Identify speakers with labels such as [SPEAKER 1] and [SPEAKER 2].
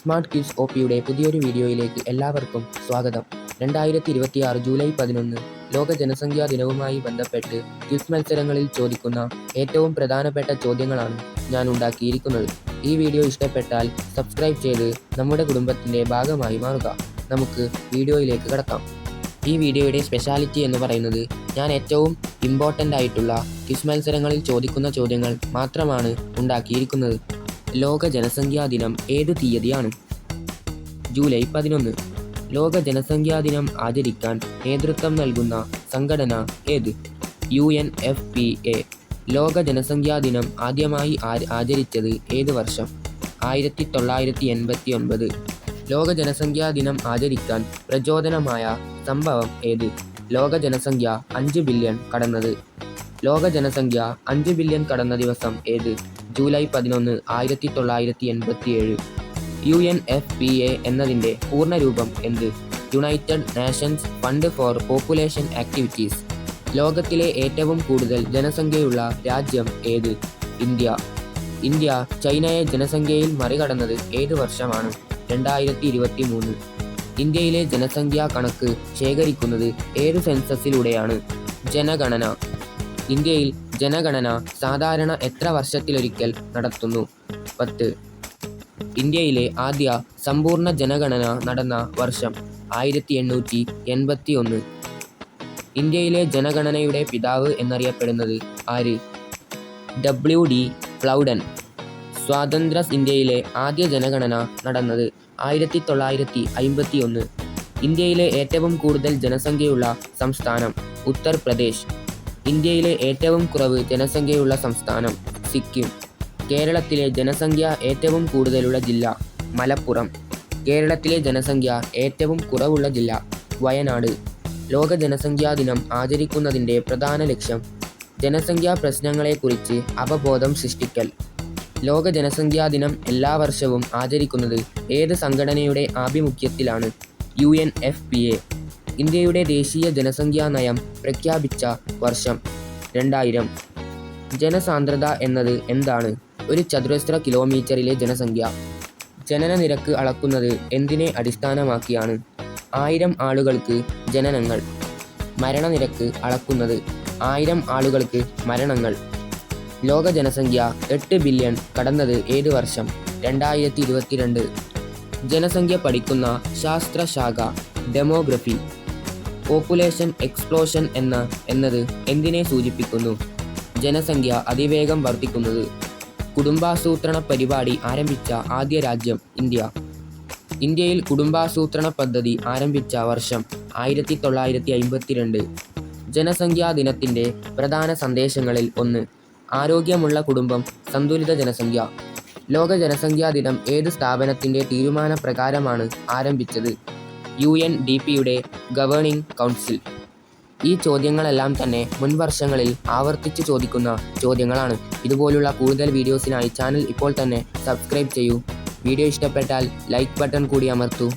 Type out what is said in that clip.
[SPEAKER 1] Smart kids ഒപിയുടെ പുതിയൊരു വീഡിയോയിലേക്ക് എല്ലാവർക്കും സ്വാഗതം. 2026 ജൂലൈ 11 ലോക ജനസംഖ്യാ ദിനവുമായി ബന്ധപ്പെട്ട് ക്വിസ് മത്സരങ്ങളിൽ ചോദിക്കുന്ന ഏറ്റവും പ്രധാനപ്പെട്ട ചോദ്യങ്ങളാണ് ഞാൻ ഉണ്ടാക്കിയിരിക്കുന്നത്. ഈ വീഡിയോ ഇഷ്ടപ്പെട്ടാൽ സബ്സ്ക്രൈബ് ചെയ്ത് നമ്മുടെ കുടുംബത്തിൻ്റെ ഭാഗമായി മാറുക. നമുക്ക് വീഡിയോയിലേക്ക് കടക്കാം. ഈ വീഡിയോയുടെ സ്പെഷ്യാലിറ്റി എന്ന് പറയുന്നത് ഞാൻ ഏറ്റവും ഇമ്പോർട്ടൻ്റ് ആയിട്ടുള്ള ക്വിസ് മത്സരങ്ങളിൽ ചോദിക്കുന്ന ചോദ്യങ്ങൾ മാത്രമാണ് ഉണ്ടാക്കിയിരിക്കുന്നത്. ലോക ജനസംഖ്യാ ദിനം ഏത് തീയതിയാണ്? ജൂലൈ 11. ലോക ജനസംഖ്യാ ദിനം ആചരിക്കാൻ നേതൃത്വം നൽകുന്ന സംഘടന ഏത്? UNFPA. ലോക ജനസംഖ്യാ ദിനം ആദ്യമായി ആചരിച്ചത് ഏത് വർഷം? 1989. ലോക ജനസംഖ്യാ ദിനം ആചരിക്കാൻ പ്രചോദനമായ സംഭവം ഏത്? ലോക ജനസംഖ്യ 5 ബില്യൺ കടന്നത്. ലോക ജനസംഖ്യ 5 ബില്യൺ കടന്ന ദിവസം ഏത്? ജൂലൈ 11, 1987. UNFPA എന്നതിൻ്റെ പൂർണ്ണരൂപം എന്ത്? United Nations fund four population activities. ലോകത്തിലെ ഏറ്റവും കൂടുതൽ ജനസംഖ്യയുള്ള രാജ്യം ഏത്? ഇന്ത്യ ചൈനയെ ജനസംഖ്യയിൽ മറികടന്നത് ഏത് വർഷമാണ്? 2023. ഇന്ത്യയിലെ ജനസംഖ്യാ കണക്ക് ശേഖരിക്കുന്നത് ഏത് സെൻസസിലൂടെയാണ്? ജനഗണന. ഇന്ത്യയിൽ ജനഗണന സാധാരണ എത്ര വർഷത്തിലൊരിക്കൽ നടത്തുന്നു? 10. ഇന്ത്യയിലെ ആദ്യ സമ്പൂർണ്ണ ജനഗണന നടന്ന വർഷം? 1881. ഇന്ത്യയിലെ ജനഗണനയുടെ പിതാവ് എന്നറിയപ്പെടുന്നത് ആര്? WD പ്ലൗഡൻ. സ്വതന്ത്ര ഇന്ത്യയിലെ ആദ്യ ജനഗണന നടന്നത് 1951. ഇന്ത്യയിലെ ഏറ്റവും കൂടുതൽ ജനസംഖ്യയുള്ള സംസ്ഥാനം? ഉത്തർപ്രദേശ്. ഇന്ത്യയിലെ ഏറ്റവും കുറവ് ജനസംഖ്യയുള്ള സംസ്ഥാനം? സിക്കിം. കേരളത്തിലെ ജനസംഖ്യ ഏറ്റവും കൂടുതലുള്ള ജില്ല? മലപ്പുറം. കേരളത്തിലെ ജനസംഖ്യ ഏറ്റവും കുറവുള്ള ജില്ല? വയനാട്. ലോക ജനസംഖ്യാ ദിനം ആചരിക്കുന്നതിൻ്റെ പ്രധാന ലക്ഷ്യം? ജനസംഖ്യാ പ്രശ്നങ്ങളെക്കുറിച്ച് അവബോധം സൃഷ്ടിക്കൽ. ലോക ജനസംഖ്യാ ദിനം എല്ലാ വർഷവും ആചരിക്കുന്നത് ഏത് സംഘടനയുടെ ആഭിമുഖ്യത്തിലാണ്? UNFPA. ഇന്ത്യയുടെ ദേശീയ ജനസംഖ്യാ നയം പ്രഖ്യാപിച്ച വർഷം? 2000. ജനസാന്ദ്രത എന്നത് എന്താണ്? ഒരു ചതുരശ്ര കിലോമീറ്ററിലെ ജനസംഖ്യ. ജനന നിരക്ക് അളക്കുന്നത് എന്തിനെ അടിസ്ഥാനമാക്കിയാണ്? 1000 ആളുകൾക്ക് ജനനങ്ങൾ. മരണനിരക്ക് അളക്കുന്നത്? 1000 ആളുകൾക്ക് മരണങ്ങൾ. ലോക ജനസംഖ്യ 8 ബില്യൺ കടന്നത് ഏത് വർഷം? 2022. ജനസംഖ്യ പഠിക്കുന്ന ശാസ്ത്രശാഖ? ഡെമോഗ്രഫി. പോപ്പുലേഷൻ എക്സ്പ്ലോഷൻ എന്നത് എന്തിനെ സൂചിപ്പിക്കുന്നു? ജനസംഖ്യ അതിവേഗം വർദ്ധിക്കുന്നത്. കുടുംബാസൂത്രണ പരിപാടി ആരംഭിച്ച ആദ്യ രാജ്യം? ഇന്ത്യയിൽ കുടുംബാസൂത്രണ പദ്ധതി ആരംഭിച്ച വർഷം? 1952. ജനസംഖ്യാ ദിനത്തിൻ്റെ പ്രധാന സന്ദേശങ്ങളിൽ ഒന്ന്? ആരോഗ്യമുള്ള കുടുംബം, സന്തുലിത ജനസംഖ്യ. ലോക ജനസംഖ്യാ ദിനം ഏത് സ്ഥാപനത്തിൻ്റെ തീരുമാനപ്രകാരമാണ് ആരംഭിച്ചത്? UNDPയുടെ ഗവേണിംഗ് കൗൺസിൽ. ഈ ചോദ്യങ്ങളെല്ലാം തന്നെ മുൻ വർഷങ്ങളിൽ ആവർത്തിച്ച് ചോദിക്കുന്ന ചോദ്യങ്ങളാണ്. ഇതുപോലുള്ള കൂടുതൽ വീഡിയോസിനായി ചാനൽ ഇപ്പോൾ തന്നെ സബ്സ്ക്രൈബ് ചെയ്യൂ. വീഡിയോ ഇഷ്ടപ്പെട്ടാൽ ലൈക്ക് ബട്ടൺ കൂടി അമർത്തൂ.